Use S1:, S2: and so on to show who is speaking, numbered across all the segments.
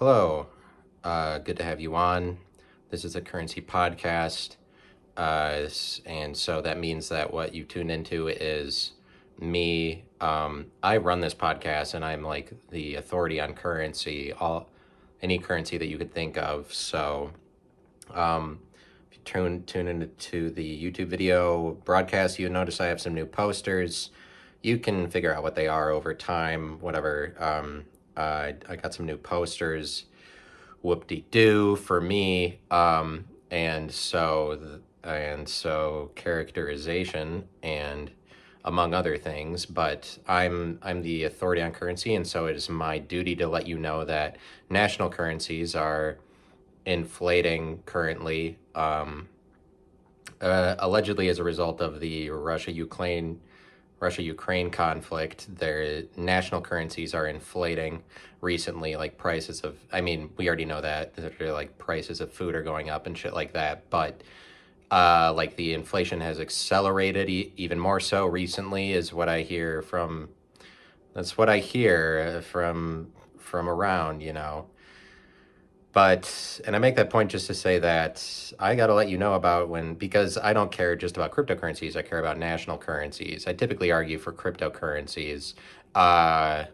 S1: Hello, good to have you on. This is a currency podcast, and so that means that what you tune into is me. I run this podcast, and I'm like the authority on currency, any currency that you could think of. So, if you tune into the YouTube video broadcast, you notice I have some new posters. You can figure out what they are over time, whatever. I got some new posters, whoop-de-doo for me, and so characterization and among other things. But I'm the authority on currency, and so it is my duty to let you know that national currencies are inflating currently, allegedly as a result of the Russia-Ukraine conflict. Their national currencies are inflating recently, like prices of, I mean, we already know that, like prices of food are going up and shit like that, but like the inflation has accelerated even more so recently is what I hear from, that's what I hear from around. And I make that point just to say that I got to let you know about because I don't care just about cryptocurrencies, I care about national currencies. I typically argue for cryptocurrencies. I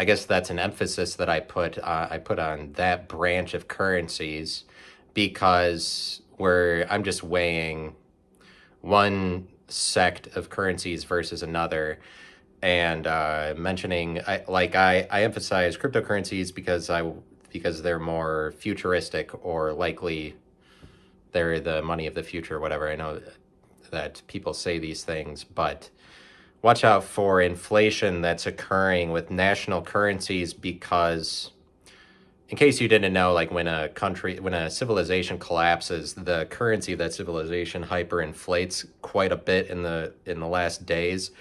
S1: guess that's an emphasis that I put on that branch of currencies because I'm just weighing one sect of currencies versus another. And mentioning, I emphasize cryptocurrencies because they're more futuristic, or likely they're the money of the future, whatever. I know that people say these things, but watch out for inflation that's occurring with national currencies, because in case you didn't know, like when a civilization collapses, the currency of that civilization hyperinflates quite a bit in the last days.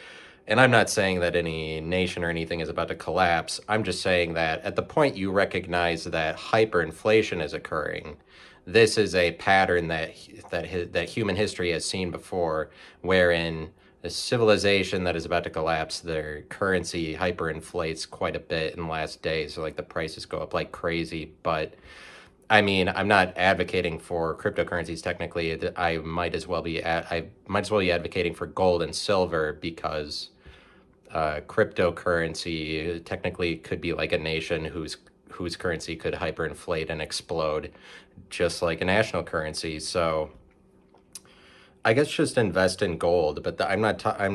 S1: And I'm not saying that any nation or anything is about to collapse. I'm just saying that at the point you recognize that hyperinflation is occurring, this is a pattern that human history has seen before, wherein a civilization that is about to collapse, their currency hyperinflates quite a bit in the last days. So like the prices go up like crazy. But I mean, I'm not advocating for cryptocurrencies technically. I might as well be advocating for gold and silver, because cryptocurrency technically could be like a nation whose currency could hyperinflate and explode, just like a national currency. So I guess just invest in gold. But I'm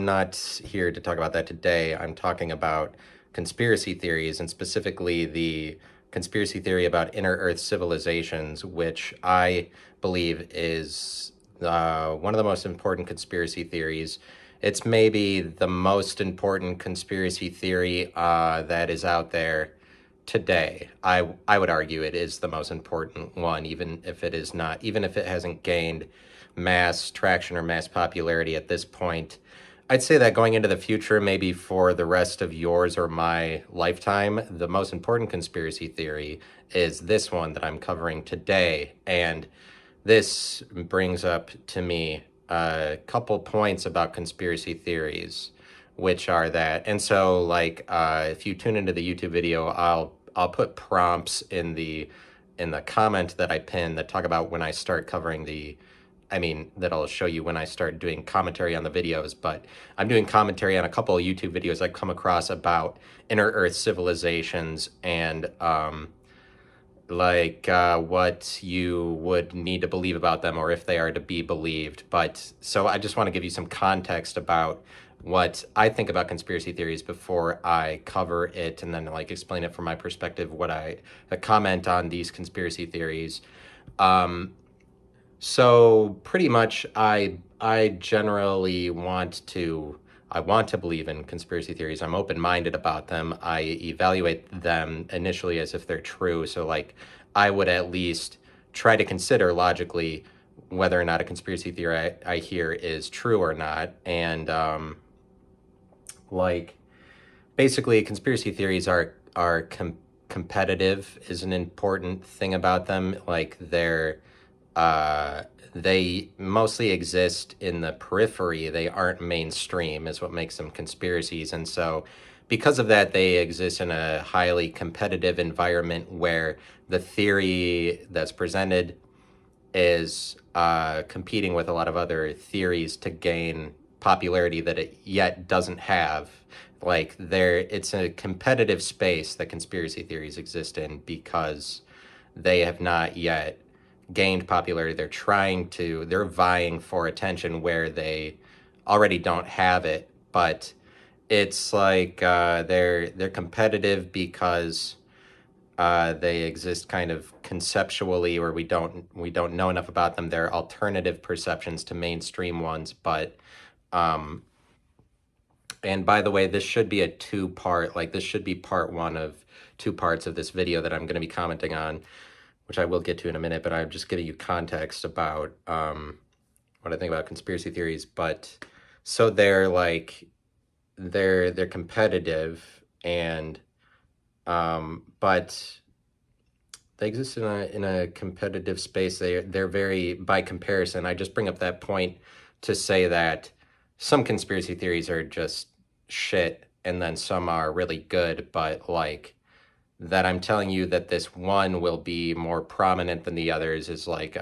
S1: not here to talk about that today. I'm talking about conspiracy theories, and specifically the conspiracy theory about inner Earth civilizations, which I believe is one of the most important conspiracy theories. It's maybe the most important conspiracy theory that is out there today. I would argue it is the most important one, even if it hasn't gained mass traction or mass popularity at this point. I'd say that going into the future, maybe for the rest of yours or my lifetime, the most important conspiracy theory is this one that I'm covering today. And this brings up to me a couple points about conspiracy theories, which are that, and so like if you tune into the YouTube video, I'll put prompts in the comment that I pin that talk about when I start covering that'll show you when I start doing commentary on the videos. But I'm doing commentary on a couple of YouTube videos I've come across about inner Earth civilizations, and what you would need to believe about them, or if they are to be believed. But so I just want to give you some context about what I think about conspiracy theories before I cover it, and then like explain it from my perspective, what I comment on these conspiracy theories. So pretty much I generally I want to believe in conspiracy theories. I'm open-minded about them. I evaluate them initially as if they're true. So like I would at least try to consider logically whether or not a conspiracy theory I hear is true or not. And basically conspiracy theories are competitive is an important thing about them. Like they mostly exist in the periphery. They aren't mainstream, is what makes them conspiracies. And so because of that, they exist in a highly competitive environment where the theory that's presented is competing with a lot of other theories to gain popularity that it yet doesn't have. Like it's a competitive space that conspiracy theories exist in because they have not yet gained popularity. They're vying for attention where they already don't have it, but it's like they're competitive because they exist kind of conceptually, or we don't know enough about them. They're alternative perceptions to mainstream ones, but um, and by the way, this should be a two-part, like this should be part one of two parts of this video that I'm going to be commenting on, which I will get to in a minute, but I'm just giving you context about what I think about conspiracy theories. But so they're competitive, and but they exist in a competitive space. They're very, by comparison. I just bring up that point to say that some conspiracy theories are just shit, and then some are really good. But like that, I'm telling you that this one will be more prominent than the others is like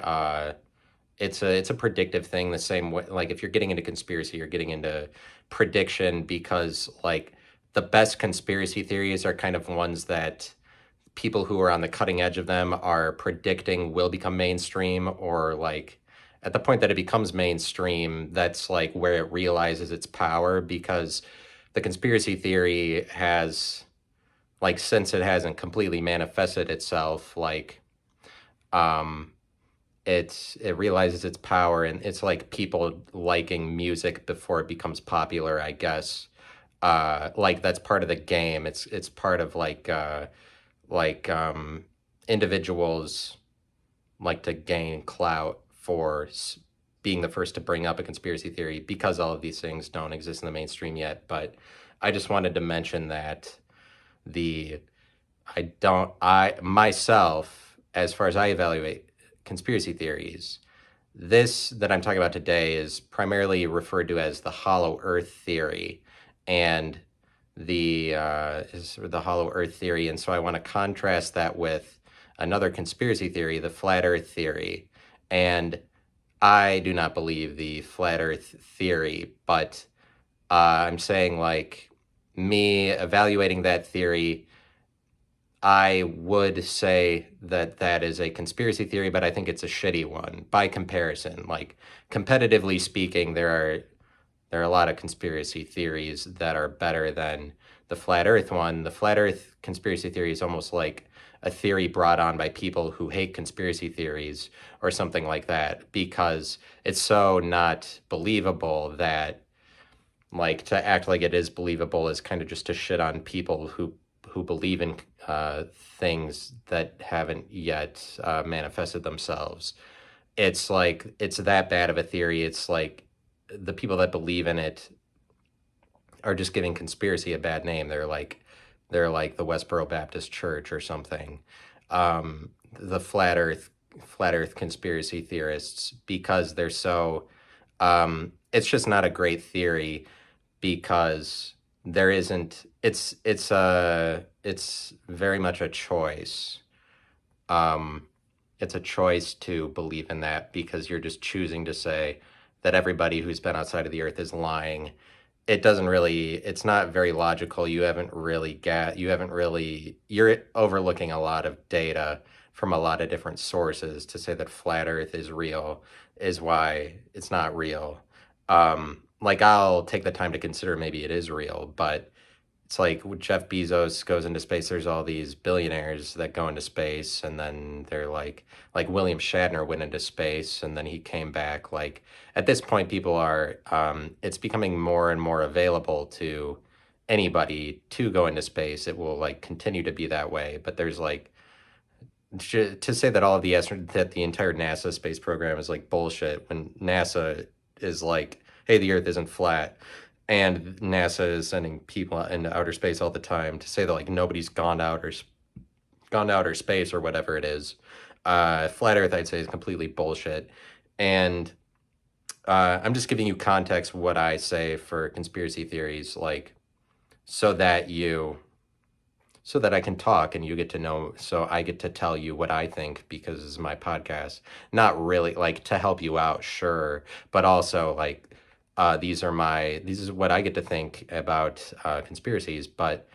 S1: it's a predictive thing. The same way, like if you're getting into conspiracy, you're getting into prediction, because like the best conspiracy theories are kind of ones that people who are on the cutting edge of them are predicting will become mainstream, or like at the point that it becomes mainstream, that's like where it realizes its power, because the conspiracy theory has, like, since it hasn't completely manifested itself, like um it realizes its power, and it's like people liking music before it becomes popular, I guess. Like that's part of the game. It's part of like individuals like to gain clout for being the first to bring up a conspiracy theory, because all of these things don't exist in the mainstream yet. But I just wanted to mention that the I myself, as far as I evaluate conspiracy theories, this that I'm talking about today is primarily referred to as the hollow earth theory, and the hollow earth theory. And so I want to contrast that with another conspiracy theory, the flat earth theory. And I do not believe the flat earth theory, but I'm saying, like, me evaluating that theory, I would say that that is a conspiracy theory, but I think it's a shitty one by comparison. Like, competitively speaking, there are a lot of conspiracy theories that are better than the flat earth one. The flat earth conspiracy theory is almost like a theory brought on by people who hate conspiracy theories or something like that, because it's so not believable that, like, to act like it is believable is kind of just to shit on people who believe in things that haven't yet manifested themselves. It's like it's that bad of a theory. It's like the people that believe in it are just giving conspiracy a bad name. They're like the Westboro Baptist Church or something. The flat Earth conspiracy theorists, because they're so it's just not a great theory, because there isn't it's very much a choice. Um, it's a choice to believe in that, because you're just choosing to say that everybody who's been outside of the earth is lying. It's not very logical. You're overlooking a lot of data from a lot of different sources to say that flat earth is real, is why it's not real. Like, I'll take the time to consider maybe it is real, but it's like when Jeff Bezos goes into space, there's all these billionaires that go into space, and then they're like William Shatner went into space and then he came back. Like, at this point, people are it's becoming more and more available to anybody to go into space. It will, like, continue to be that way, but there's like to say that all of that the entire NASA space program is like bullshit, when NASA is like, hey, the Earth isn't flat, and NASA is sending people into outer space all the time, to say that like nobody's gone to outer space or whatever it is. Flat Earth, I'd say, is completely bullshit, and I'm just giving you context what I say for conspiracy theories. Like, so that you so that I can talk and you get to know, so I get to tell you what I think because this is my podcast. Not really like to help you out, sure, but also like these is what I get to think about conspiracies, but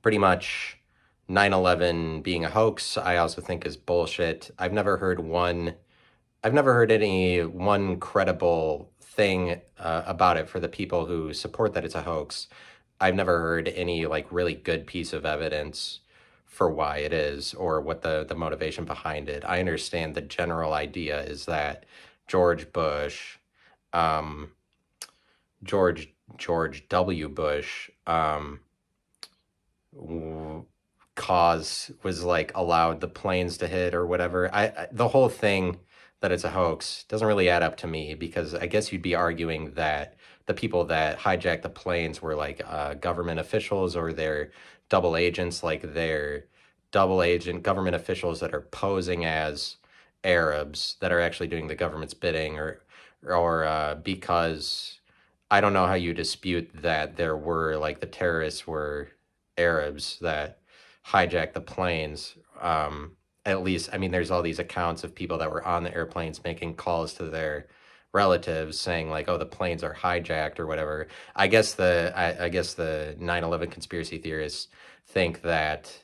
S1: pretty much 9/11 being a hoax, I also think is bullshit. I've never heard any one credible thing about it for the people who support that it's a hoax. I've never heard any like really good piece of evidence for why it is or what the motivation behind it. I understand the general idea is that George Bush, um, George W. Bush, cause was like allowed the planes to hit or whatever. The whole thing that it's a hoax doesn't really add up to me because I guess you'd be arguing that the people that hijacked the planes were like government officials or they're double agents, like they're double agent government officials that are posing as Arabs that are actually doing the government's bidding, or because I don't know how you dispute that there were like the terrorists were Arabs that hijacked the planes. At least, I mean, there's all these accounts of people that were on the airplanes making calls to their relatives saying like, "Oh, the planes are hijacked" or whatever. I guess the 9/11 conspiracy theorists think that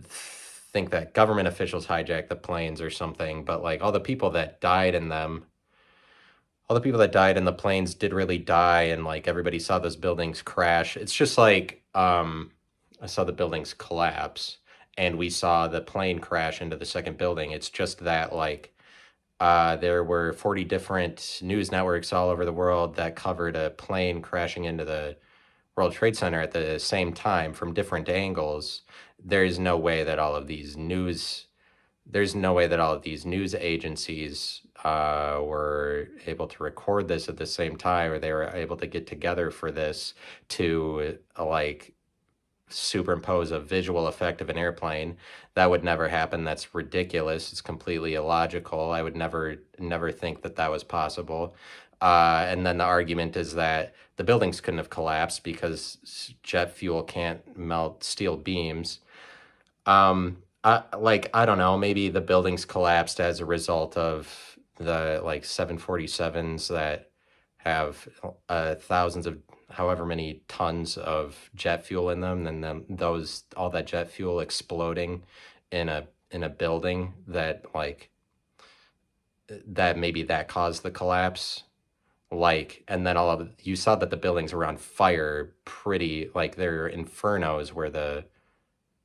S1: think that government officials hijacked the planes or something, but like all the people that died in the planes did really die, and like everybody saw those buildings crash. It's just like I saw the buildings collapse and we saw the plane crash into the second building. It's just that like there were 40 different news networks all over the world that covered a plane crashing into the World Trade Center at the same time from different angles. There's no way that all of these news there's no way that all of these news agencies were able to record this at the same time, or they were able to get together for this to like superimpose a visual effect of an airplane. That would never happen. That's ridiculous. It's completely illogical. I would never think that that was possible. And then the argument is that the buildings couldn't have collapsed because jet fuel can't melt steel beams. I don't know, maybe the buildings collapsed as a result of the like 747s that have thousands of however many tons of jet fuel in them, and then those all that jet fuel exploding in a building that like that maybe that caused the collapse. Like, and then all of you saw that the buildings were on fire, pretty like they're infernos where the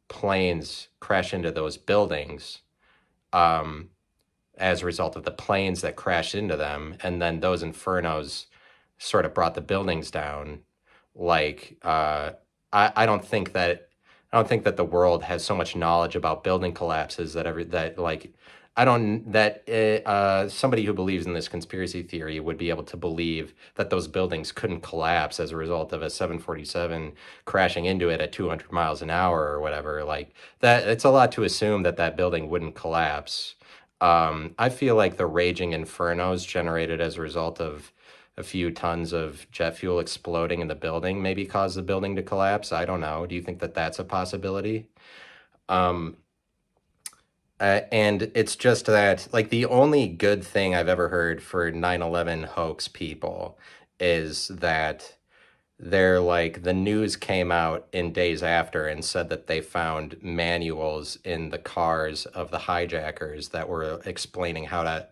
S1: planes crash into those buildings um, as a result of the planes that crashed into them, and then those infernos sort of brought the buildings down. Like, I don't think that the world has so much knowledge about building collapses that I don't that somebody who believes in this conspiracy theory would be able to believe that those buildings couldn't collapse as a result of a 747 crashing into it at 200 miles an hour or whatever. Like that, it's a lot to assume that that building wouldn't collapse. I feel like the raging infernos generated as a result of a few tons of jet fuel exploding in the building maybe caused the building to collapse. I don't know. Do you think that that's a possibility? Um, and it's just that, like, the only good thing I've ever heard for 9/11 hoax people is that they're like, the news came out in days after and said that they found manuals in the cars of the hijackers that were explaining how to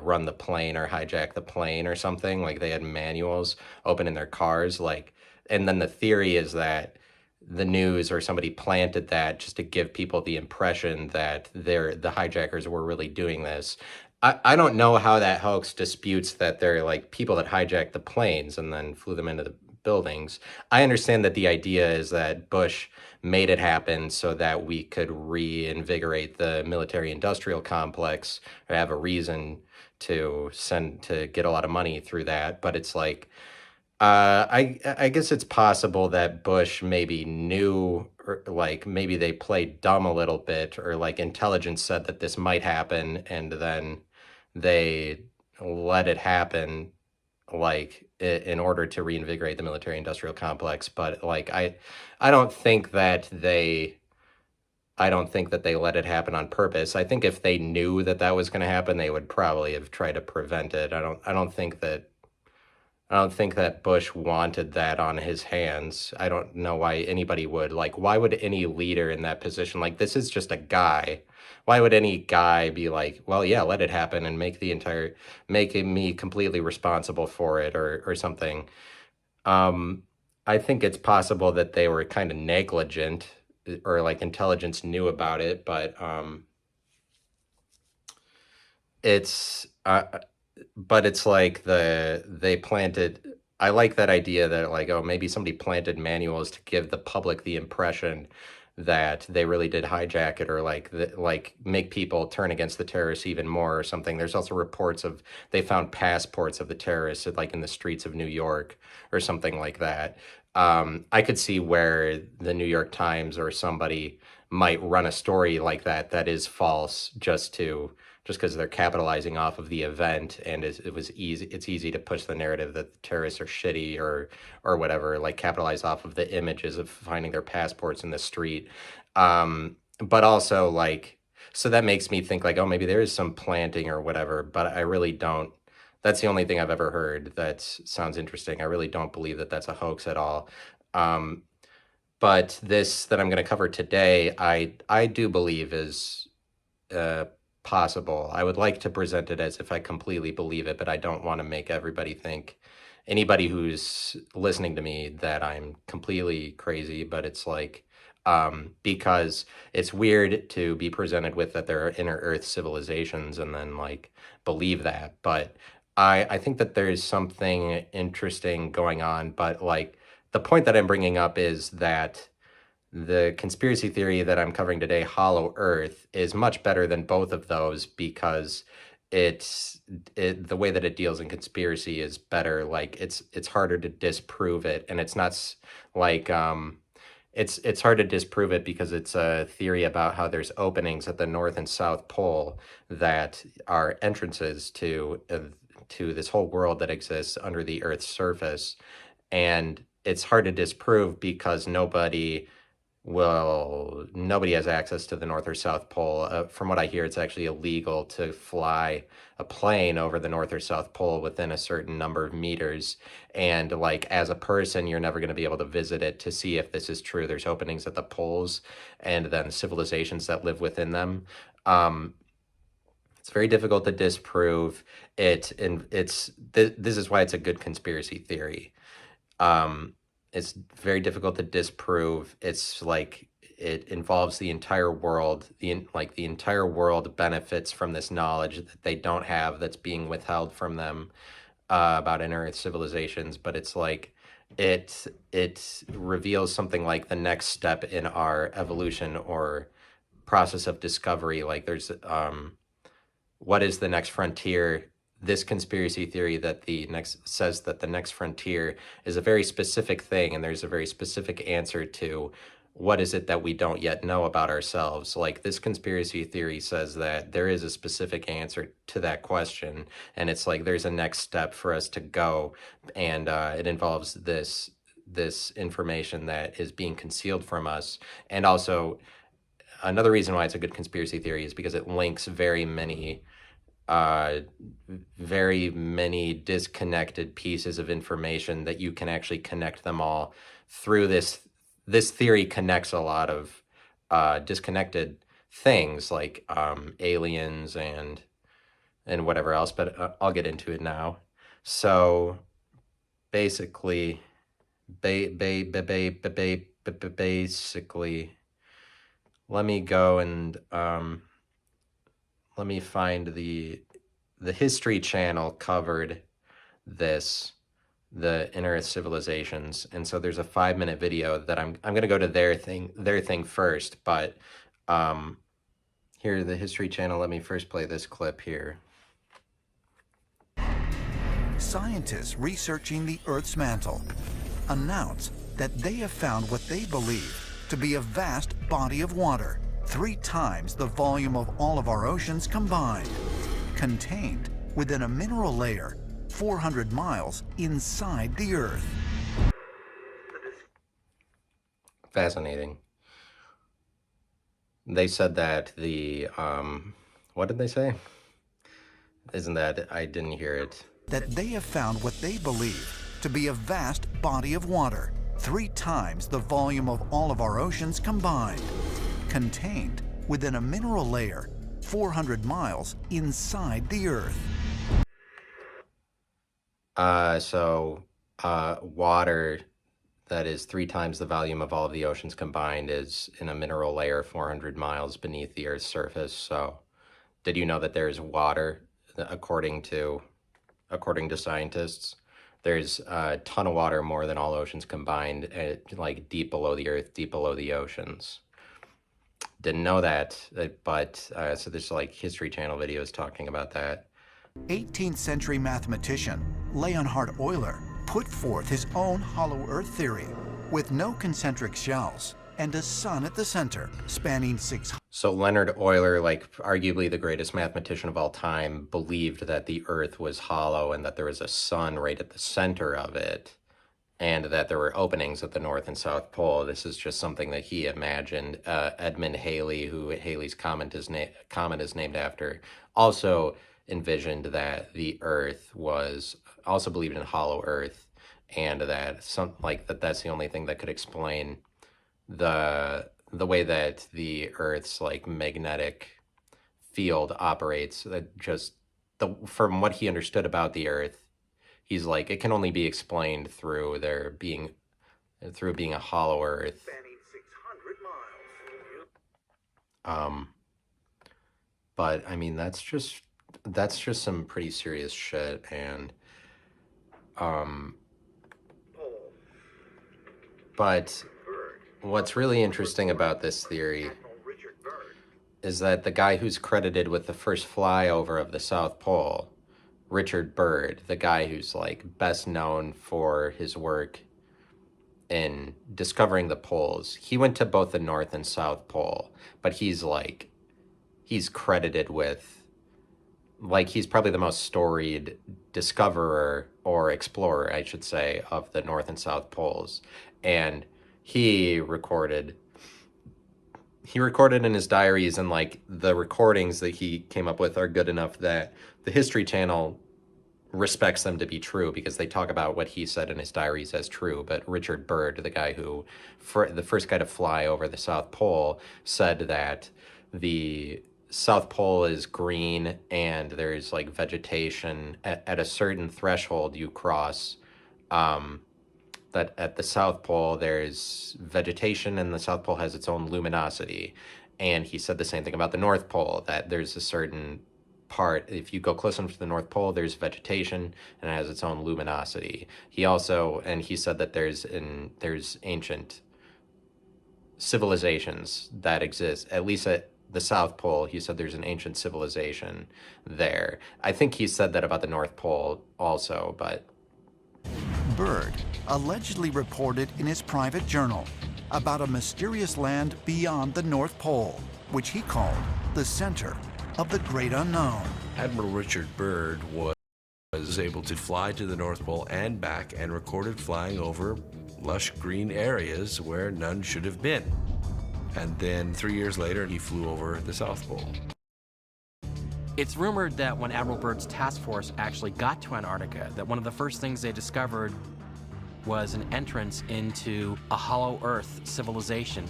S1: run the plane or hijack the plane or something. Like, they had manuals open in their cars. Like, and then the theory is that the news or somebody planted that just to give people the impression that the hijackers were really doing this. I don't know how that hoax disputes that they're like people that hijacked the planes and then flew them into the buildings. I understand that the idea is that Bush made it happen so that we could reinvigorate the military industrial complex or have a reason to get a lot of money through that. But it's like I guess it's possible that Bush maybe knew, or like maybe they played dumb a little bit, or like intelligence said that this might happen, and then they let it happen like in order to reinvigorate the military industrial complex. But like I don't think that they I don't think that they let it happen on purpose. I think if they knew that that was going to happen, they would probably have tried to prevent it. I don't think that Bush wanted that on his hands. I don't know why anybody would. Like, why would any leader in that position, like, this is just a guy. Why would any guy be like, well, yeah, let it happen and make me completely responsible for it or something? Um, I think it's possible that they were kind of negligent or like intelligence knew about it, it's but it's like they planted. I like that idea that like, oh, maybe somebody planted manuals to give the public the impression that they really did hijack it, or like make people turn against the terrorists even more or something. There's also reports of they found passports of the terrorists like in the streets of New York or something like that. I could see where the New York Times or somebody might run a story like that is false just because they're capitalizing off of the event, and it's easy to push the narrative that the terrorists are shitty or whatever, like capitalize off of the images of finding their passports in the street. But also like, so that makes me think like, oh, maybe there is some planting or whatever, but I really don't. That's the only thing I've ever heard that sounds interesting. I really don't believe that that's a hoax at all. Um, but this that I'm going to cover today, I do believe is uh, possible. I would like to present it as if I completely believe it, but I don't want to make everybody think, anybody who's listening to me, that I'm completely crazy. But it's like, because it's weird to be presented with that there are inner Earth civilizations and then like believe that. But I think that there's something interesting going on. But like the point that I'm bringing up is that the conspiracy theory that I'm covering today, Hollow Earth, is much better than both of those because the way that it deals in conspiracy is better. Like it's harder to disprove it, and it's not like it's hard to disprove it because it's a theory about how there's openings at the North and South Pole that are entrances to this whole world that exists under the Earth's surface, and it's hard to disprove because nobody has access to the North or South Pole. From what I hear, it's actually illegal to fly a plane over the North or South Pole within a certain number of meters. And like as a person, you're never going to be able to visit it to see if this is true. There's openings at the poles and then civilizations that live within them. It's very difficult to disprove it, and this is why it's a good conspiracy theory. It's very difficult to disprove. It's like it involves the entire world. The entire world benefits from this knowledge that they don't have, that's being withheld from them, about inner Earth civilizations. But it's like it reveals something like the next step in our evolution or process of discovery. Like there's what is the next frontier? This conspiracy theory says that the next frontier is a very specific thing, and there's a very specific answer to what is it that we don't yet know about ourselves. Like this conspiracy theory says that there is a specific answer to that question, and it's like there's a next step for us to go, and it involves this information that is being concealed from us. And also another reason why it's a good conspiracy theory is because it links very many disconnected pieces of information that you can actually connect them all through this theory connects a lot of disconnected things like aliens and whatever else, but I'll get into it now. So basically basically let me go and let me find the History Channel covered the inner Earth civilizations, and so there's a 5-minute video that I'm gonna go to their thing first, but here, the History Channel. Let me first play this clip here.
S2: Scientists researching the Earth's mantle announce that they have found what they believe to be a vast body of water, 3 times the volume of all of our oceans combined, contained within a mineral layer 400 miles inside the Earth.
S1: Fascinating. They said that what did they say? Isn't that, I didn't hear it.
S2: That they have found what they believe to be a vast body of water, 3 times the volume of all of our oceans combined, contained within a mineral layer 400 miles inside the Earth.
S1: Water that is 3 times the volume of all of the oceans combined is in a mineral layer 400 miles beneath the Earth's surface. So, did you know that there's water, according to scientists? There's a ton of water, more than all oceans combined, like deep below the Earth, deep below the oceans. Didn't know that, but so there's like History Channel videos talking about that.
S2: 18th century mathematician Leonhard Euler put forth his own hollow Earth theory with no concentric shells and a sun at the center spanning 600.
S1: So Leonard Euler, like arguably the greatest mathematician of all time, believed that the Earth was hollow and that there was a sun right at the center of it, and that there were openings at the North and South Pole. This is just something that he imagined. Edmund Halley, who Halley's comet is named after, also envisioned that the Earth was, also believed in hollow Earth, and that that's the only thing that could explain the way that the Earth's like magnetic field operates. That just from what he understood about the Earth, he's like, it can only be explained through being a hollow Earth.
S2: Spanning 600 miles.
S1: But I mean, that's just some pretty serious shit. And but what's really interesting about this theory is that the guy who's credited with the first flyover of the South Pole, Richard Byrd, the guy who's like best known for his work in discovering the poles, he went to both the North and South Pole, but he's credited with, like, he's probably the most storied discoverer or explorer, I should say, of the North and South Poles. And he recorded in his diaries, and like the recordings that he came up with are good enough that the History Channel respects them to be true, because they talk about what he said in his diaries as true. But Richard Byrd, the guy who, the first guy to fly over the South Pole, said that the South Pole is green and there's like vegetation at a certain threshold you cross. That at the South Pole there's vegetation and the South Pole has its own luminosity. And he said the same thing about the North Pole, that there's a certain part, if you go close enough to the North Pole, there's vegetation and it has its own luminosity. He said that there's ancient civilizations that exist, at least at the South Pole. He said there's an ancient civilization there. I think he said that about the North Pole also, but
S2: Byrd allegedly reported in his private journal about a mysterious land beyond the North Pole, which he called the center of the great unknown.
S3: Admiral Richard Byrd was able to fly to the North Pole and back, and recorded flying over lush green areas where none should have been. And then 3 years later, he flew over the South Pole.
S4: It's rumored that when Admiral Byrd's task force actually got to Antarctica, that one of the first things they discovered was an entrance into a hollow Earth civilization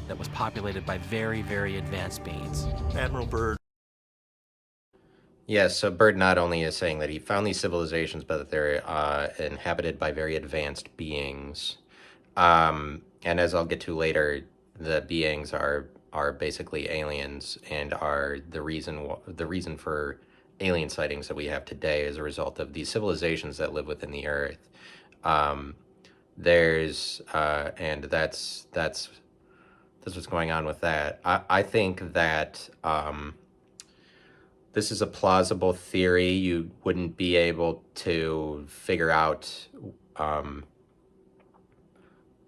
S4: that was populated by very, very advanced beings.
S3: Admiral Byrd.
S1: yes, so Byrd not only is saying that he found these civilizations, but that they're inhabited by very advanced beings. And as I'll get to later, the beings are basically aliens, and are the reason for alien sightings that we have today as a result of these civilizations that live within the Earth. And that's what's going on with that. I think that this is a plausible theory. You wouldn't be able to figure out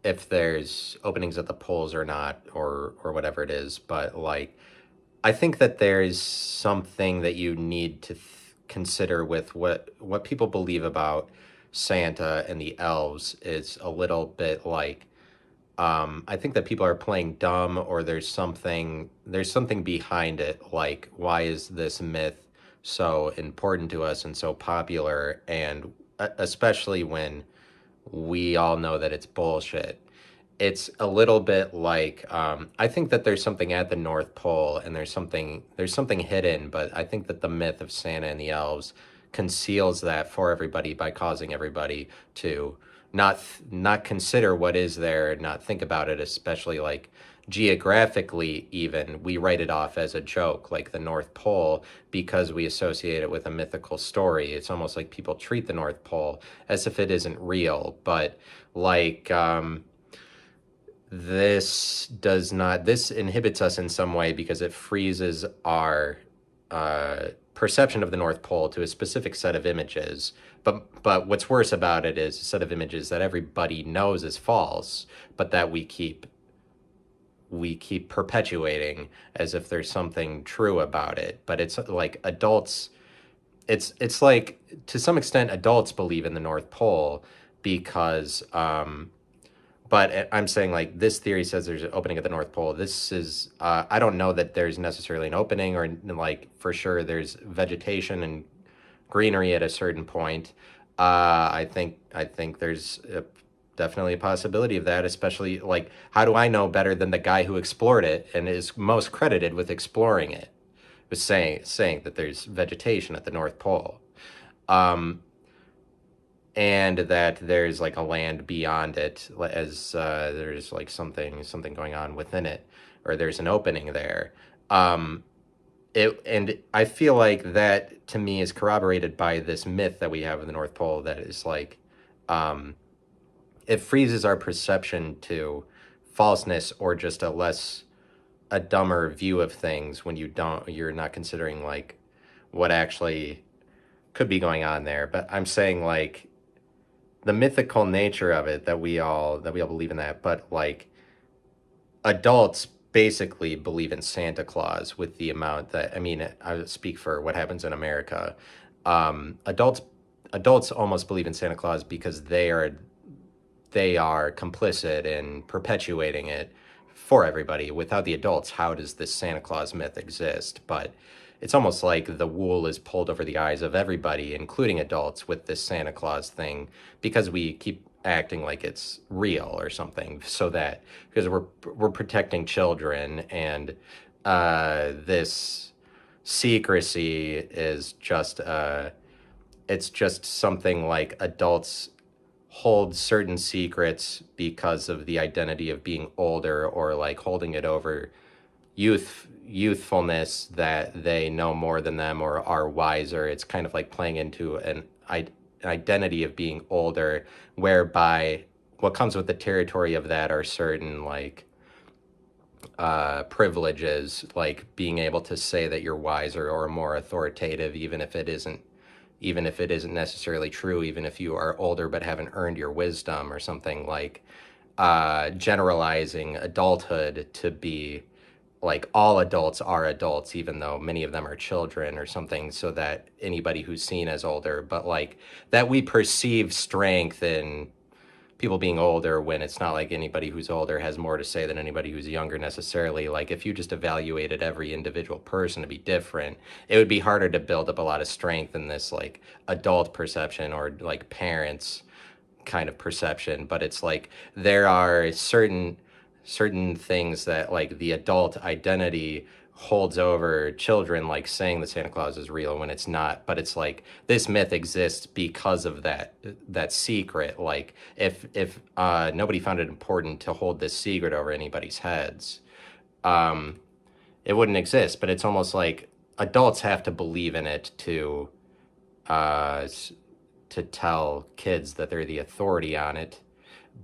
S1: if there's openings at the poles or not, or whatever it is. But like, I think that there's something that you need to consider with what people believe about Santa and the elves is a little bit like, I think that people are playing dumb, or there's something behind it. Like, why is this myth so important to us and so popular? And especially when we all know that it's bullshit. It's a little bit like, I think that there's something at the North Pole, and there's something hidden, but I think that the myth of Santa and the elves conceals that for everybody by causing everybody to not consider what is there, not think about it, especially like geographically. Even we write it off as a joke, like the North Pole, because we associate it with a mythical story. It's almost like people treat the North Pole as if it isn't real. But like, this inhibits us in some way because it freezes our perception of the North Pole to a specific set of images. But what's worse about it is a set of images that everybody knows is false, but that we keep perpetuating as if there's something true about it. But it's like adults, it's like, to some extent, adults believe in the North Pole because, but I'm saying, like, this theory says there's an opening at the North Pole. This is, I don't know that there's necessarily an opening, or like for sure there's vegetation and greenery at a certain point. I think there's definitely a possibility of that, especially like, how do I know better than the guy who explored it and is most credited with exploring it, was saying that there's vegetation at the North Pole. And that there's like a land beyond it, as there's like something going on within it, or there's an opening there. And I feel like that, to me, is corroborated by this myth that we have of the North Pole, that is like, it freezes our perception to falseness, or just a dumber view of things when you're not considering like what actually could be going on there. But I'm saying, like, the mythical nature of it, that we all believe in that, but like, adults basically believe in Santa Claus with the amount that, I mean, I speak for what happens in America. Adults almost believe in Santa Claus because they are complicit in perpetuating it for everybody. Without the adults, how does this Santa Claus myth exist? But it's almost like the wool is pulled over the eyes of everybody, including adults, with this Santa Claus thing, because we keep acting like it's real or something, so that, because we're protecting children, and this secrecy is just it's just something like adults hold certain secrets because of the identity of being older, or like holding it over youthfulness, that they know more than them or are wiser. It's kind of like playing into an identity of being older, whereby what comes with the territory of that are certain like privileges, like being able to say that you're wiser or more authoritative, even if it isn't necessarily true, even if you are older but haven't earned your wisdom, or something like, generalizing adulthood to be like all adults are adults, even though many of them are children or something, so that anybody who's seen as older, but like that we perceive strength in people being older, when it's not like anybody who's older has more to say than anybody who's younger necessarily. Like, if you just evaluated every individual person to be different, it would be harder to build up a lot of strength in this like adult perception, or like parents kind of perception. But it's like there are certain things that like the adult identity holds over children, like saying that Santa Claus is real when it's not. But it's like this myth exists because of that secret. Like, if nobody found it important to hold this secret over anybody's heads, it wouldn't exist. But it's almost like adults have to believe in it to tell kids that they're the authority on it.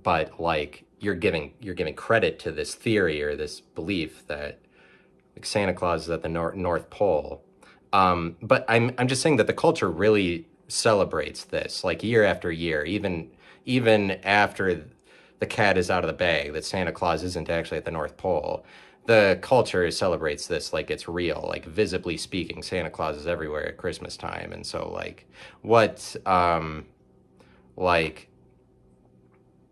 S1: But like, you're giving credit to this theory or this belief that like Santa Claus is at the North Pole. But I'm just saying that the culture really celebrates this, like year after year, even after the cat is out of the bag, that Santa Claus isn't actually at the North Pole. the culture celebrates this like it's real, like visibly speaking, Santa Claus is everywhere at Christmas time. And so like what like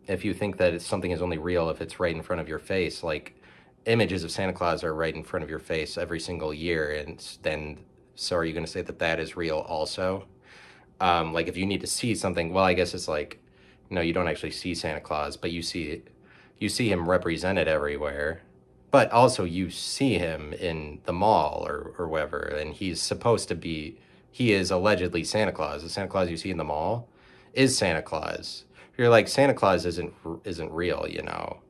S1: if you think that something is only real if it's right in front of your face, like images of Santa Claus are right in front of your face every single year, and then so are you going to say that that is real also? Like if you need to see something, well, I guess it's like, no, you don't actually see Santa Claus, but you see him represented everywhere. But also you see him in the mall or wherever, and he's supposed to be, he is allegedly Santa Claus. The Santa Claus you see in the mall is Santa Claus. You're like, Santa Claus isn't real, you know,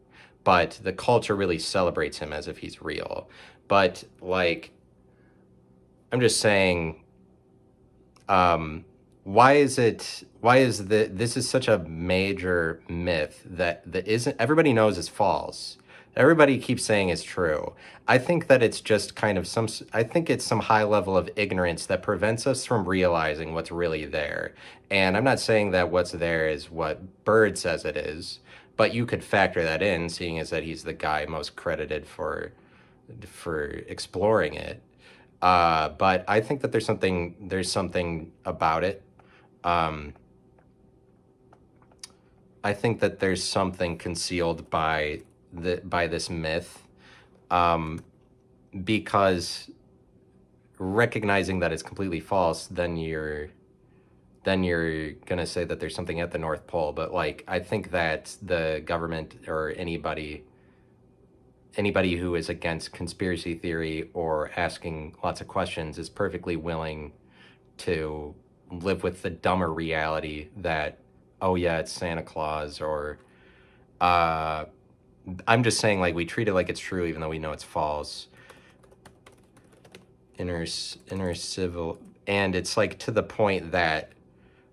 S1: but the culture really celebrates him as if he's real. But like, I'm just saying, why is this is such a major myth that isn't, everybody knows is false. Everybody keeps saying is true. I think that it's just kind of I think it's some high level of ignorance that prevents us from realizing what's really there. And I'm not saying that what's there is what Bird says it is, but you could factor that in, seeing as that he's the guy most credited for exploring it. But I think that there's something about it. I think that there's something concealed by this myth, because recognizing that it's completely false, then you're gonna say that there's something at the North Pole. But like, I think that the government or anybody who is against conspiracy theory or asking lots of questions is perfectly willing to live with the dumber reality that, oh yeah, it's Santa Claus, or I'm just saying, like, we treat it like it's true even though we know it's false. Inner civil, and it's like to the point that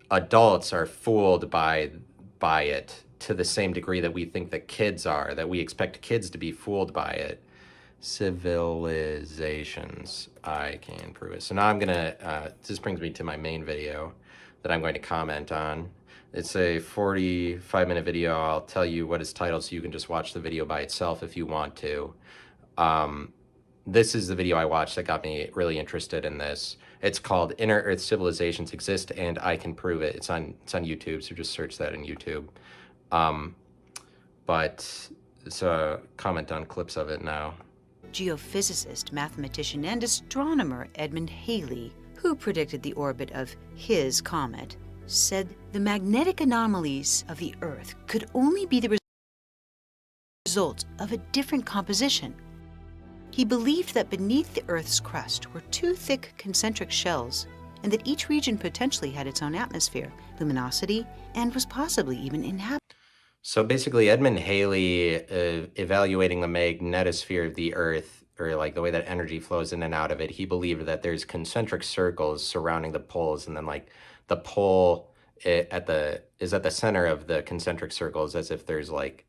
S1: adults are fooled by it to the same degree that we think that kids are, that we expect kids to be fooled by it. Civilizations, I can prove it. So now I'm gonna, this brings me to my main video that I'm going to comment on. It's a 45-minute video. I'll tell you what it's titled so you can just watch the video by itself if you want to. This is the video I watched that got me really interested in this. It's called Inner Earth Civilizations Exist and I Can Prove It. It's on YouTube, so just search that in YouTube. But it's a comment on clips of it now.
S5: Geophysicist, mathematician, and astronomer Edmund Halley, who predicted the orbit of his comet, said the magnetic anomalies of the Earth could only be the result of a different composition. He believed that beneath the Earth's crust were two thick concentric shells, and that each region potentially had its own atmosphere, luminosity, and was possibly even inhabited.
S1: So basically, Edmund Halley, evaluating the magnetosphere of the Earth, or like the way that energy flows in and out of it, he believed that there's concentric circles surrounding the poles, and then like the pole is at the center of the concentric circles, as if there's like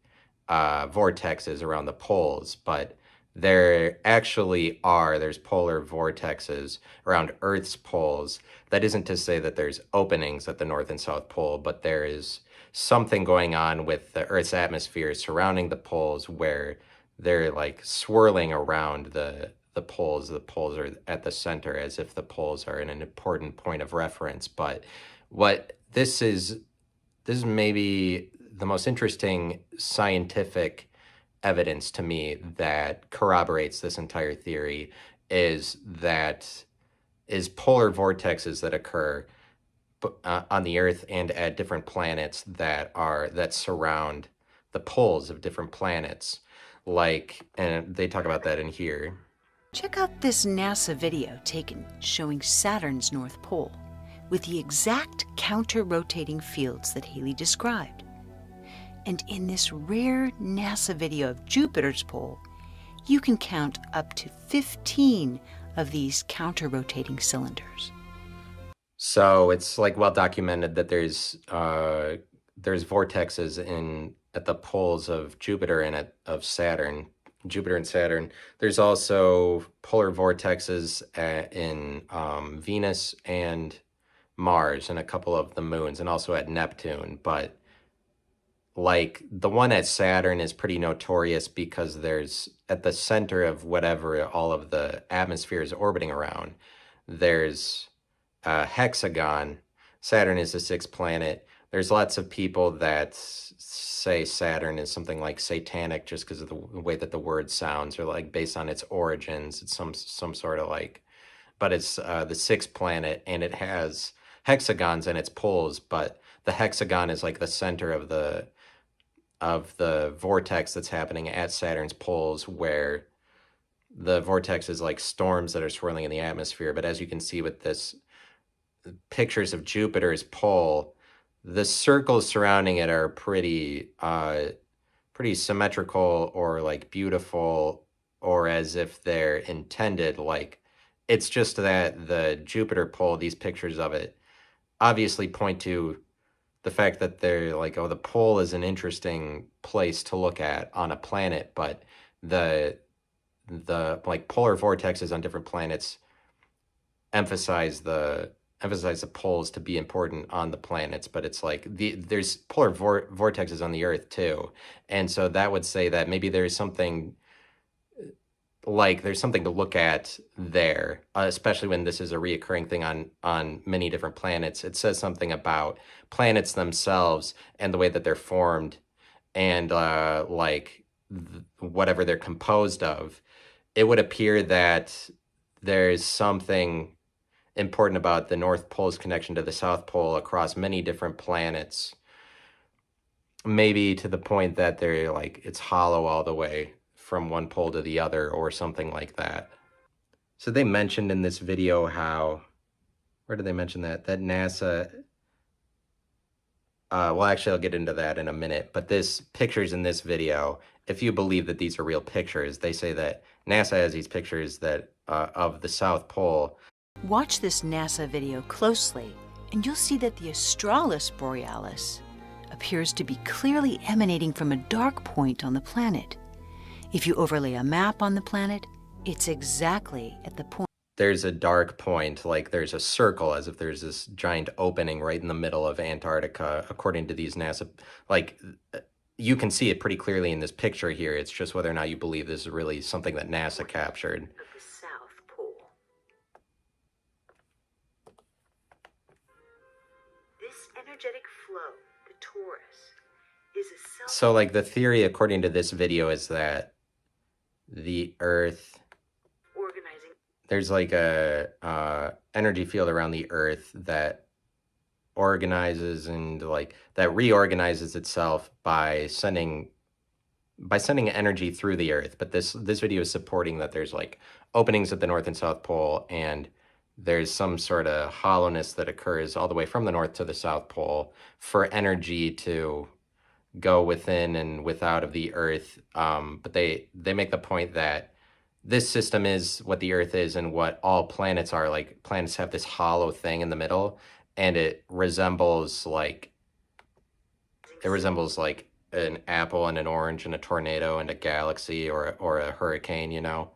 S1: vortexes around the poles. But there's polar vortexes around Earth's poles. That isn't to say that there's openings at the North and South Pole, but there is something going on with the Earth's atmosphere surrounding the poles where they're like swirling around the poles. The poles are at the center, as if the poles are an important point of reference. But what this is maybe the most interesting scientific evidence to me that corroborates this entire theory is polar vortexes that occur on the Earth and at different planets that surround the poles of different planets. Like, and they talk about that in here.
S5: Check out this NASA video taken showing Saturn's North Pole with the exact counter-rotating fields that Halley described. And in this rare NASA video of Jupiter's pole, you can count up to 15 of these counter-rotating cylinders.
S1: So it's like well documented that there's vortexes at the poles of Jupiter and of Saturn, Jupiter and Saturn. There's also polar vortexes in Venus and Mars and a couple of the moons, and also at Neptune. But like the one at Saturn is pretty notorious because there's at the center of whatever all of the atmosphere is orbiting around, there's a hexagon. Saturn is the sixth planet. There's lots of people that say Saturn is something like satanic just because of the way that the word sounds, or like based on its origins. It's some sort of like, but it's the sixth planet, and it has hexagons in its poles, but the hexagon is like the center of the vortex that's happening at Saturn's poles, where the vortex is like storms that are swirling in the atmosphere. But as you can see with this pictures of Jupiter's pole, the circles surrounding it are pretty symmetrical, or like beautiful, or as if they're intended. Like, it's just that the Jupiter pole, these pictures of it obviously point to the fact that they're like, oh, the pole is an interesting place to look at on a planet, but the like polar vortexes on different planets emphasize the poles to be important on the planets. But it's like there's polar vortexes on the Earth too, and so that would say that maybe there's something to look at there, especially when this is a reoccurring thing on many different planets. It says something about planets themselves and the way that they're formed, and whatever they're composed of. It would appear that there's something important about the North Pole's connection to the South Pole across many different planets, maybe to the point that they're like, it's hollow all the way from one pole to the other, or something like that. So they mentioned in this video how, where did they mention that NASA, well, actually, I'll get into that in a minute, but this pictures in this video, if you believe that these are real pictures, they say that NASA has these pictures that of the South Pole.
S5: Watch this NASA video closely, and you'll see that the Australis Borealis appears to be clearly emanating from a dark point on the planet. If you overlay a map on the planet, it's exactly at the point.
S1: There's a dark point, like there's a circle, as if there's this giant opening right in the middle of Antarctica, according to these NASA, like, you can see it pretty clearly in this picture here. It's just whether or not you believe this is really something that NASA captured.
S5: Of the South Pole. This energetic flow, the torus, is a
S1: So like the theory according to this video is that the Earth,
S5: organizing.
S1: There's like a energy field around the Earth that organizes and like that reorganizes itself by sending energy through the Earth. But this video is supporting that there's like openings at the North and South Pole, and there's some sort of hollowness that occurs all the way from the North to the South Pole for energy to go within and without of the Earth. But they make the point that this system is what the Earth is and what all planets are. Like, planets have this hollow thing in the middle, and it resembles like an apple and an orange and a tornado and a galaxy or a hurricane, you know.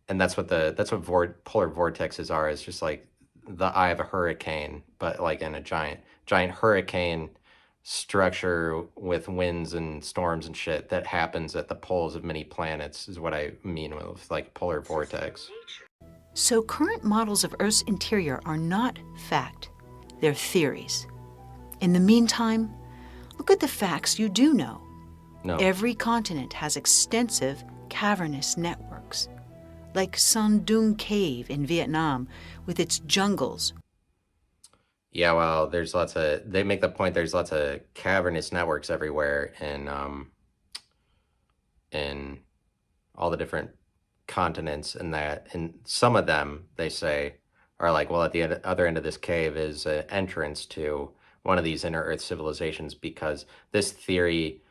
S1: And that's what polar vortexes are. It's just like the eye of a hurricane, but like in a giant hurricane structure with winds and storms and shit that happens at the poles of many planets, is what I mean with like polar vortex.
S5: So current models of Earth's interior are not fact, they're theories. In the meantime, look at the facts you do know.
S1: No.
S5: Every continent has extensive cavernous networks, like Son Doong Cave in Vietnam with its jungles.
S1: Yeah, well, they make the point there's lots of cavernous networks everywhere in all the different continents, and some of them, they say, are like, well, at the other end of this cave is an entrance to one of these inner Earth civilizations, because this theory,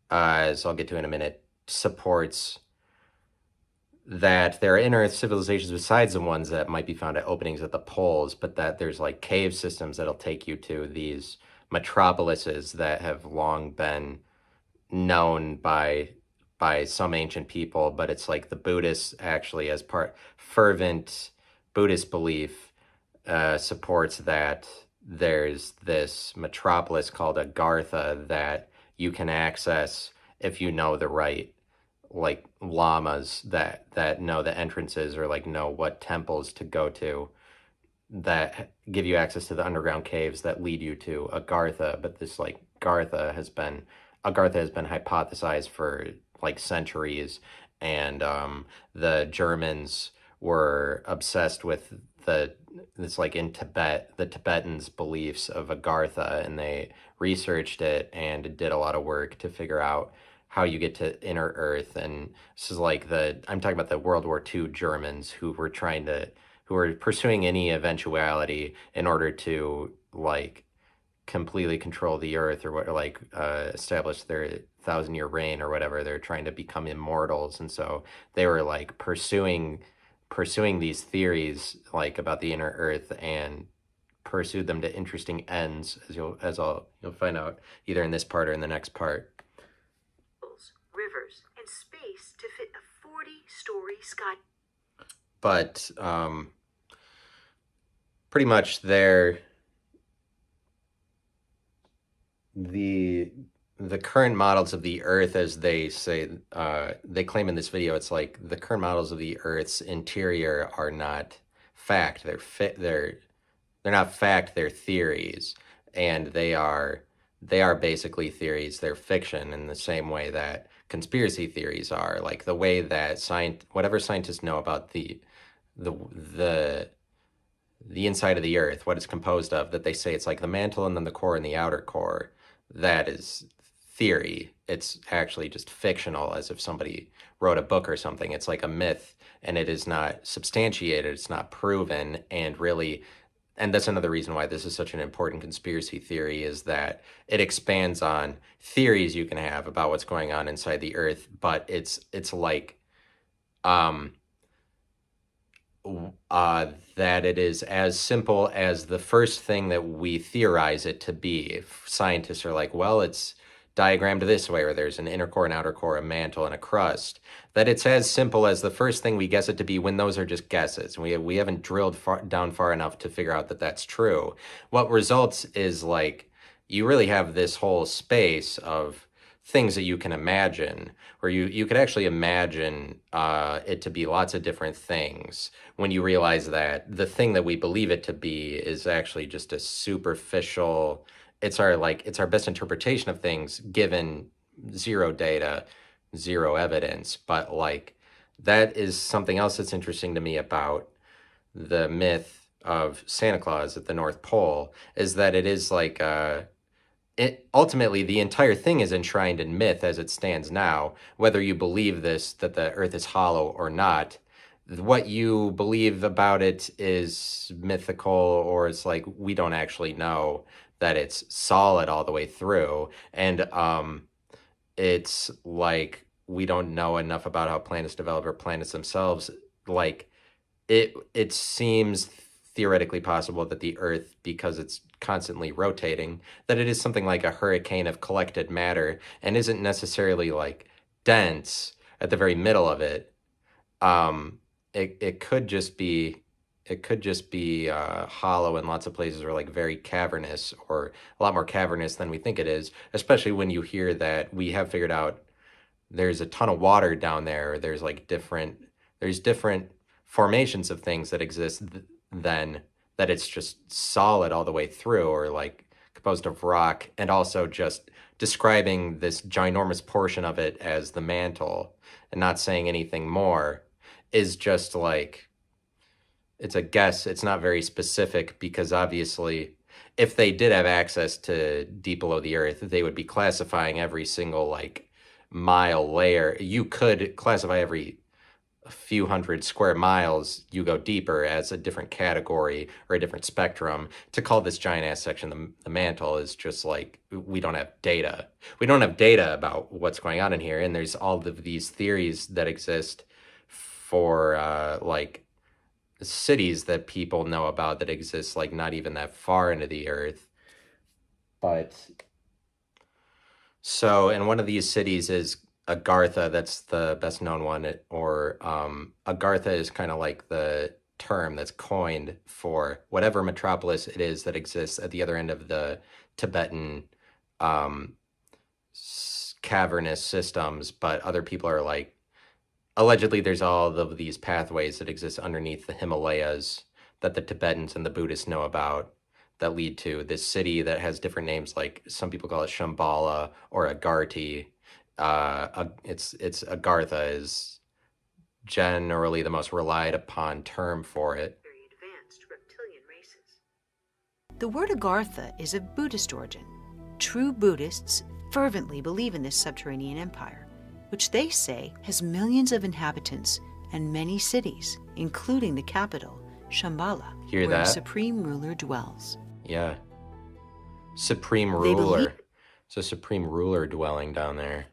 S1: as I'll get to in a minute, supports that there are inner Earth civilizations besides the ones that might be found at openings at the poles, but that there's like cave systems that'll take you to these metropolises that have long been known by some ancient people. But it's like the Buddhists actually, as fervent Buddhist belief, supports that there's this metropolis called Agartha that you can access if you know the right like lamas that know the entrances or like know what temples to go to that give you access to the underground caves that lead you to Agartha. But this like Agartha has been hypothesized for like centuries, and the Germans were obsessed with this like in Tibet, the Tibetans' beliefs of Agartha, and they researched it and did a lot of work to figure out how you get to inner Earth. And this is like I'm talking about the World War II Germans who were pursuing any eventuality in order to like completely control the earth or what, or like establish their thousand-year reign or whatever. They're trying to become immortals, and so they were like pursuing these theories like about the inner earth and pursued them to interesting ends, you'll find out either in this part or in the next part.
S5: Rivers and space to fit a 40-story sky.
S1: But pretty much the current models of the Earth, as they say, they claim in this video, it's like the current models of the Earth's interior are not fact. They're not fact. They're theories, and they are basically theories. They're fiction in the same way that conspiracy theories are. Like the way that whatever scientists know about the inside of the Earth, what it's composed of, that they say it's like the mantle and then the core and the outer core. That is theory. It's actually just fictional, as if somebody wrote a book or something. It's like a myth, and it is not substantiated. It's not proven, and that's another reason why this is such an important conspiracy theory, is that it expands on theories you can have about what's going on inside the Earth, but it's like that it is as simple as the first thing that we theorize it to be. If scientists are like, well, it's diagrammed this way, or there's an inner core, an outer core, a mantle, and a crust, that it's as simple as the first thing we guess it to be, when those are just guesses. We haven't drilled down far enough to figure out that that's true. What results is like you really have this whole space of things that you can imagine, where you could actually imagine it to be lots of different things, when you realize that the thing that we believe it to be is actually just a superficial, it's our best interpretation of things given zero data, zero evidence. But like that is something else that's interesting to me about the myth of Santa Claus at the North Pole, is that it is like ultimately, the entire thing is enshrined in myth as it stands now, whether you believe that the Earth is hollow or not. What you believe about it is mythical, or it's like we don't actually know that it's solid all the way through. And it's like we don't know enough about how planets develop, or planets themselves. Like it seems theoretically possible that the Earth, because it's constantly rotating, that it is something like a hurricane of collected matter, and isn't necessarily like dense at the very middle of it. It could just be hollow in lots of places, or like very cavernous, or a lot more cavernous than we think it is, especially when you hear that we have figured out there's a ton of water down there. There's different formations of things that exist than that it's just solid all the way through, or like composed of rock, and also just describing this ginormous portion of it as the mantle and not saying anything more is just like, it's a guess. It's not very specific, because obviously if they did have access to deep below the Earth, they would be classifying every single like mile layer. You could classify every few hundred square miles you go deeper as a different category or a different spectrum. To call this giant ass section the mantle is just like, we don't have data. We don't have data about what's going on in here. And there's all of these theories that exist for like cities that people know about that exist like not even that far into the Earth. But so, and one of these cities is Agartha. That's the best known one, or Agartha is kind of like the term that's coined for whatever metropolis it is that exists at the other end of the Tibetan cavernous systems, but other people are like, allegedly there's all of these pathways that exist underneath the Himalayas that the Tibetans and the Buddhists know about that lead to this city that has different names, like some people call it Shambhala or Agarthi. It's Agartha is generally the most relied upon term for it.
S5: Very advanced reptilian races. The word Agartha is of Buddhist origin. True Buddhists fervently believe in this subterranean empire, which they say has millions of inhabitants and many cities, including the capital, Shambhala,
S1: Hear
S5: where a
S1: that?
S5: supreme ruler dwells.
S1: Yeah. Supreme
S5: They
S1: ruler. It's a supreme ruler dwelling down there.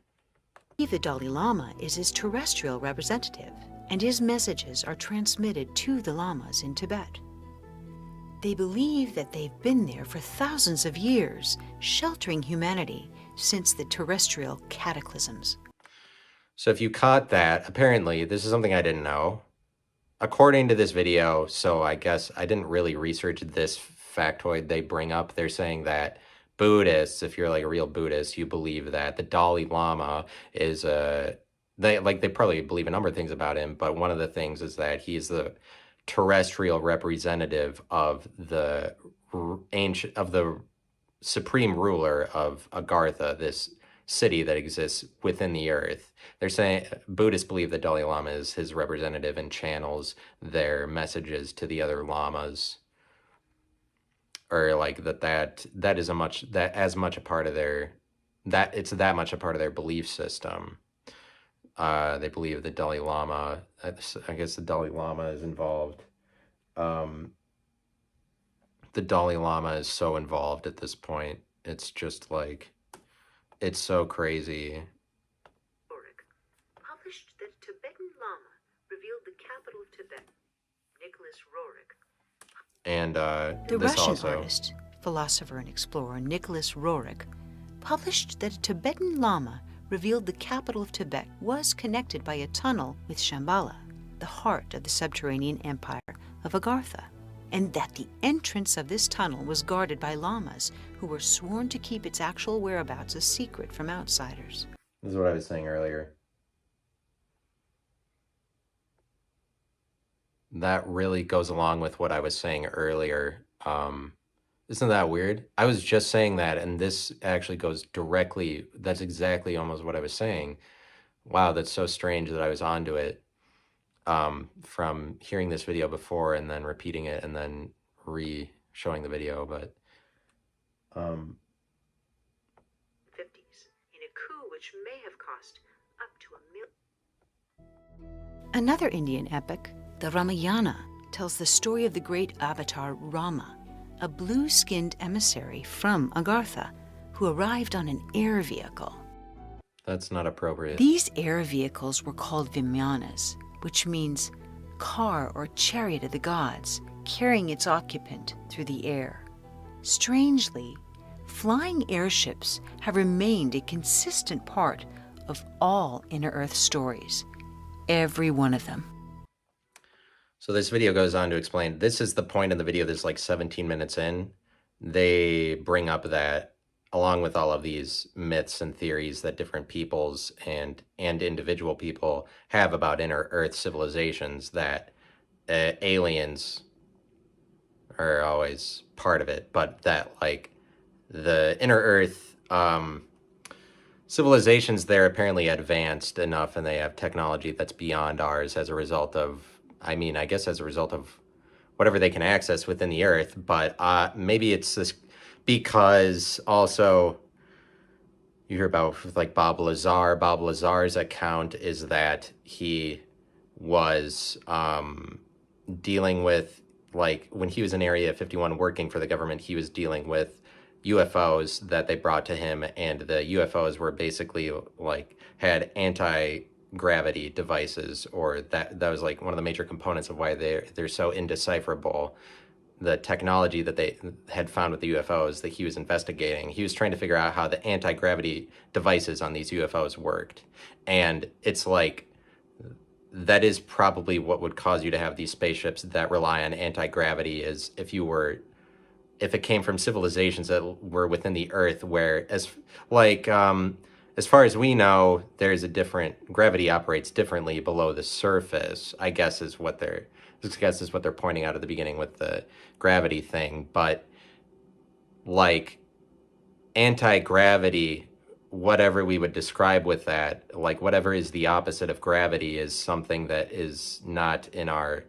S5: The Dalai Lama is his terrestrial representative, and his messages are transmitted to the lamas in Tibet. They believe that they've been there for thousands of years, sheltering humanity since the terrestrial cataclysms.
S1: So if you caught that, apparently, this is something I didn't know. According to this video, so I guess I didn't really research this factoid they bring up. They're saying that Buddhists, if you're like a real Buddhist, you believe that the Dalai Lama is they probably believe a number of things about him, but one of the things is that he's the terrestrial representative of the supreme ruler of Agartha, this city that exists within the earth. They're saying Buddhists believe that Dalai Lama is his representative and channels their messages to the other lamas, or like that is as much a part of their belief system. They believe the Dalai Lama. I guess the Dalai Lama is involved. The Dalai Lama is so involved at this point. It's just like, it's so crazy.
S5: Published that Tibetan Lama revealed the capital of Tibet, Nicholas Roerich.
S1: And
S5: The
S1: this
S5: Russian
S1: also,
S5: artist, philosopher, and explorer Nicholas Roerich published that a Tibetan Lama revealed the capital of Tibet was connected by a tunnel with Shambhala, the heart of the subterranean empire of Agartha, and that the entrance of this tunnel was guarded by lamas who were sworn to keep its actual whereabouts a secret from outsiders.
S1: this is what I was saying earlier. That really goes along with what I was saying earlier. Isn't that weird? I was just saying that, and this actually goes directly, that's exactly almost what I was saying. Wow, that's so strange that I was onto it from hearing this video before and then repeating it and then showing the video, but
S5: 50s, in a coup which may have cost up to $1 million. Another Indian epic, the Ramayana, tells the story of the great avatar Rama, a blue-skinned emissary from Agartha who arrived on an air vehicle.
S1: that's not appropriate.
S5: These air vehicles were called Vimanas, which means car or chariot of the gods, carrying its occupant through the air. Strangely, flying airships have remained a consistent part of all Inner Earth stories, every one of them.
S1: So this video goes on to explain, this is the point in the video that's like 17 minutes in. They bring up that, along with all of these myths and theories that different peoples and individual people have about inner Earth civilizations, that aliens are always part of it, but that like the inner Earth civilizations, they're apparently advanced enough and they have technology that's beyond ours as a result of, I guess as a result of whatever they can access within the Earth, but maybe it's this because also you hear about like Bob Lazar. Bob Lazar's account is that he was dealing with, like when he was in Area 51 working for the government, he was dealing with UFOs that they brought to him, and the UFOs were basically like had anti-gravity devices, or that was like one of the major components of why they're so indecipherable. The technology that they had found with the UFOs that he was investigating, he was trying to figure out how the anti-gravity devices on these UFOs worked. And it's like, that is probably what would cause you to have these spaceships that rely on anti-gravity, is if it came from civilizations that were within the Earth, where as like as far as we know, there's a different gravity operates differently below the surface. I guess is what they're pointing out at the beginning with the gravity thing. But like anti-gravity, whatever we would describe with that, like whatever is the opposite of gravity, is something that is not in our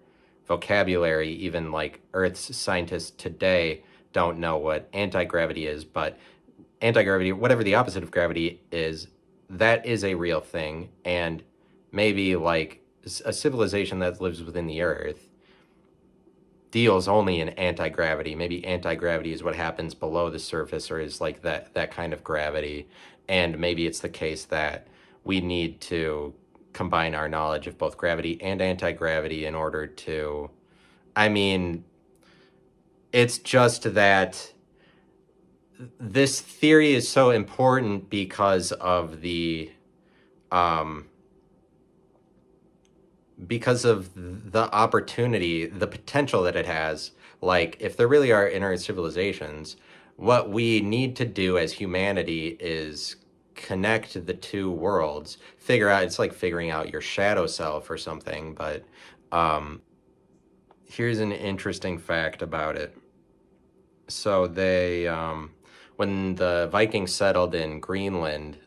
S1: vocabulary. Even like Earth's scientists today don't know what anti-gravity is, but anti-gravity, whatever the opposite of gravity is, that is a real thing. And maybe like a civilization that lives within the Earth deals only in anti-gravity. Maybe anti-gravity is what happens below the surface, or is like that kind of gravity. And maybe it's the case that we need to combine our knowledge of both gravity and anti-gravity in order to, I mean, it's just that this theory is so important because of the opportunity, the potential that it has. Like, if there really are inner civilizations, what we need to do as humanity is connect the two worlds, figure out, it's like figuring out your shadow self or something. But here's an interesting fact about it. So they, when the Vikings settled in Greenland,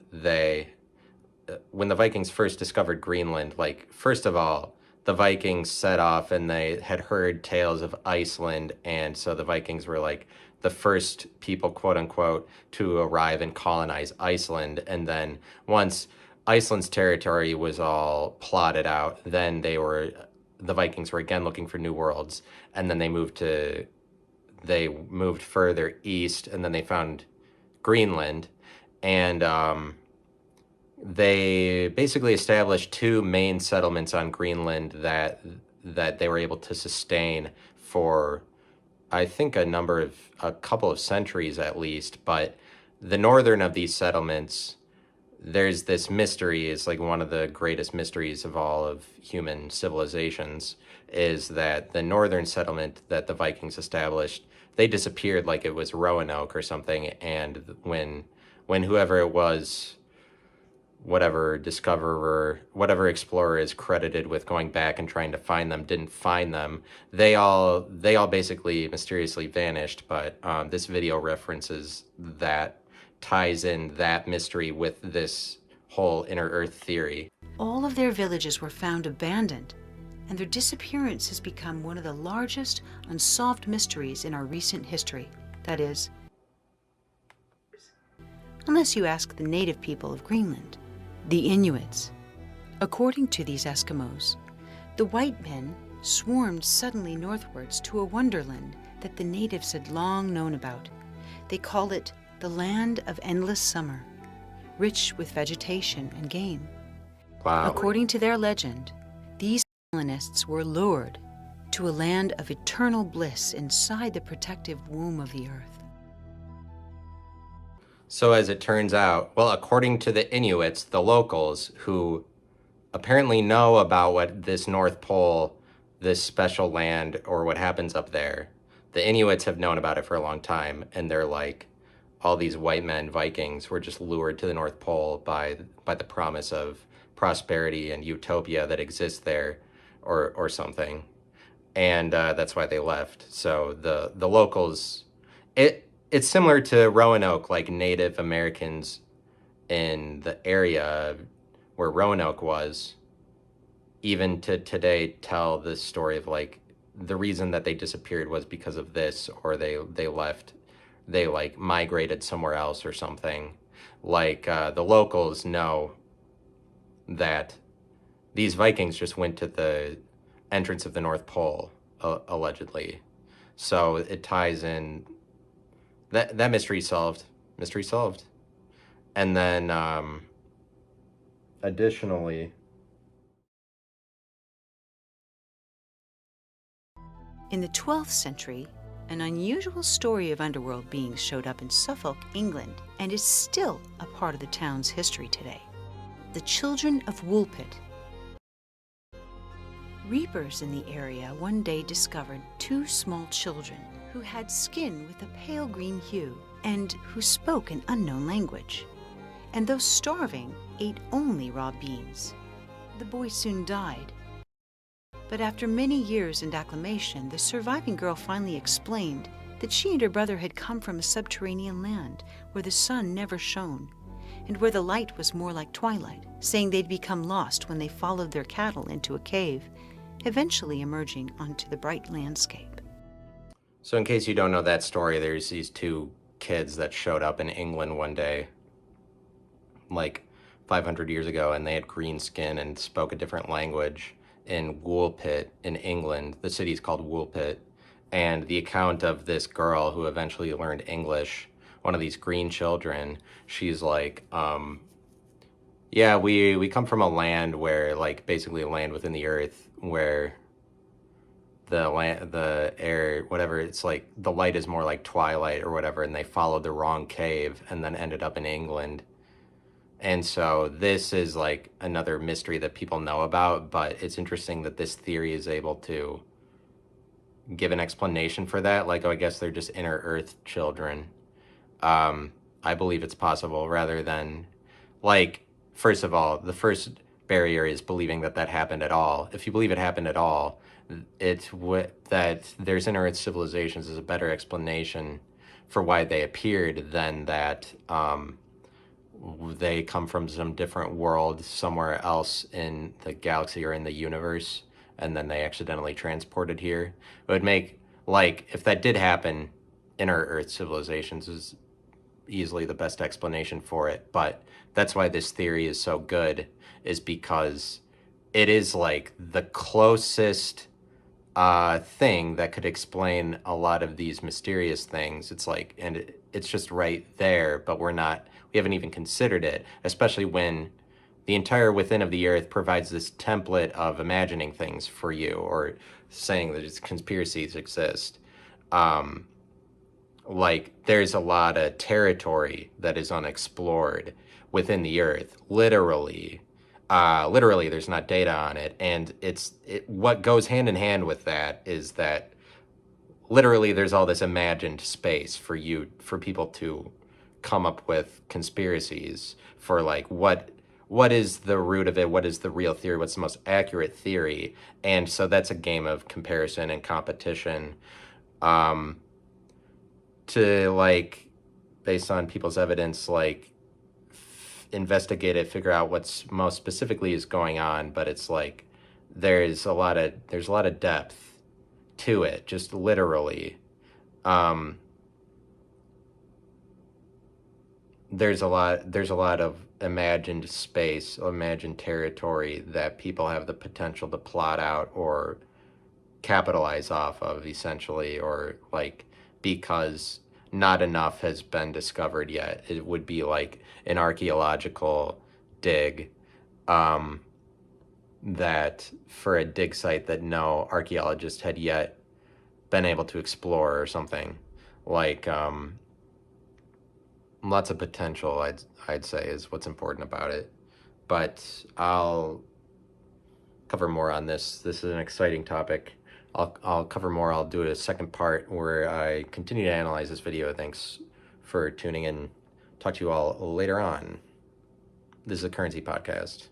S1: when the Vikings first discovered Greenland, like, first of all, the Vikings set off and they had heard tales of Iceland, and so the Vikings were like the first people, quote unquote, to arrive and colonize Iceland. And then once Iceland's territory was all plotted out, then the Vikings were again looking for new worlds, and then they moved further east, and then they found Greenland. And they basically established two main settlements on Greenland that they were able to sustain for, I think, a couple of centuries at least. But the northern of these settlements, there's this mystery, is like one of the greatest mysteries of all of human civilizations, is that the northern settlement that the Vikings established, they disappeared like it was Roanoke or something. And when whoever it was, whatever discoverer, whatever explorer is credited with going back and trying to find them, didn't find them. They all basically mysteriously vanished. But this video references that, ties in that mystery with this whole inner Earth theory.
S5: All of their villages were found abandoned, and their disappearance has become one of the largest unsolved mysteries in our recent history. That is, unless you ask the native people of Greenland, the Inuits. According to these Eskimos, the white men swarmed suddenly northwards to a wonderland that the natives had long known about. They call it the land of endless summer, rich with vegetation and game.
S1: Wow.
S5: According to their legend, these colonists were lured to a land of eternal bliss inside the protective womb of the earth.
S1: So as it turns out, well, according to the Inuits, the locals, who apparently know about what this North Pole, this special land, or what happens up there, the Inuits have known about it for a long time, and they're like, all these white men, Vikings, were just lured to the North Pole by the promise of prosperity and utopia that exists there, or something. And that's why they left. So the locals, it's similar to Roanoke, like Native Americans in the area where Roanoke was, even to today tell the story of like the reason that they disappeared was because of this, or they left, they like migrated somewhere else or something. Like the locals know that these Vikings just went to the entrance of the North Pole, allegedly. So it ties in. That mystery solved. Mystery solved. And then, additionally,
S5: In the 12th century, an unusual story of underworld beings showed up in Suffolk, England, and is still a part of the town's history today. The children of Woolpit. Reapers in the area one day discovered two small children who had skin with a pale green hue and who spoke an unknown language. and though starving, ate only raw beans. The boy soon died. But after many years in acclimation, the surviving girl finally explained that she and her brother had come from a subterranean land where the sun never shone, and where the light was more like twilight, saying they'd become lost when they followed their cattle into a cave, eventually emerging onto the bright landscape.
S1: So in case you don't know that story, there's these two kids that showed up in England one day, like 500 years ago, and they had green skin and spoke a different language in Woolpit in England. The city's called Woolpit. And the account of this girl who eventually learned English, one of these green children, she's like, yeah, we come from a land where, like, basically a land within the earth where the air, whatever, it's like the light is more like twilight or whatever, and they followed the wrong cave and then ended up in England. And so this is like another mystery that people know about, but it's interesting that this theory is able to give an explanation for that. Like, oh, I guess they're just inner earth children. I believe it's possible, rather than, like, first of all, the first barrier is believing that that happened at all. If you believe it happened at all, that there's inner earth civilizations is a better explanation for why they appeared than that they come from some different world somewhere else in the galaxy or in the universe, and then they accidentally transported here. It would make, like, if that did happen, inner earth civilizations is easily the best explanation for it. But that's why this theory is so good, is because it is like the closest thing that could explain a lot of these mysterious things. It's like, and it's just right there, but we haven't even considered it, especially when the entire within of the earth provides this template of imagining things for you, or saying that conspiracies exist. Like, there's a lot of territory that is unexplored within the earth, literally. Literally, there's not data on it, and what goes hand in hand with that is that literally there's all this imagined space for people to come up with conspiracies for, like, what is the root of it, what is the real theory, what's the most accurate theory. And so that's a game of comparison and competition, to, like, based on people's evidence, like, investigate it, figure out what's most specifically is going on. But it's like there's a lot of depth to it, just literally. There's a lot of imagined space, imagined territory that people have the potential to plot out or capitalize off of, essentially, or, like, because not enough has been discovered yet. It would be like an archaeological dig, that for a dig site that no archaeologist had yet been able to explore or something. Like, lots of potential, I'd say, is what's important about it. But I'll cover more on this. This is an exciting topic. I'll cover more. I'll do a second part where I continue to analyze this video. Thanks for tuning in. Talk to you all later on. This is a Currency Podcast.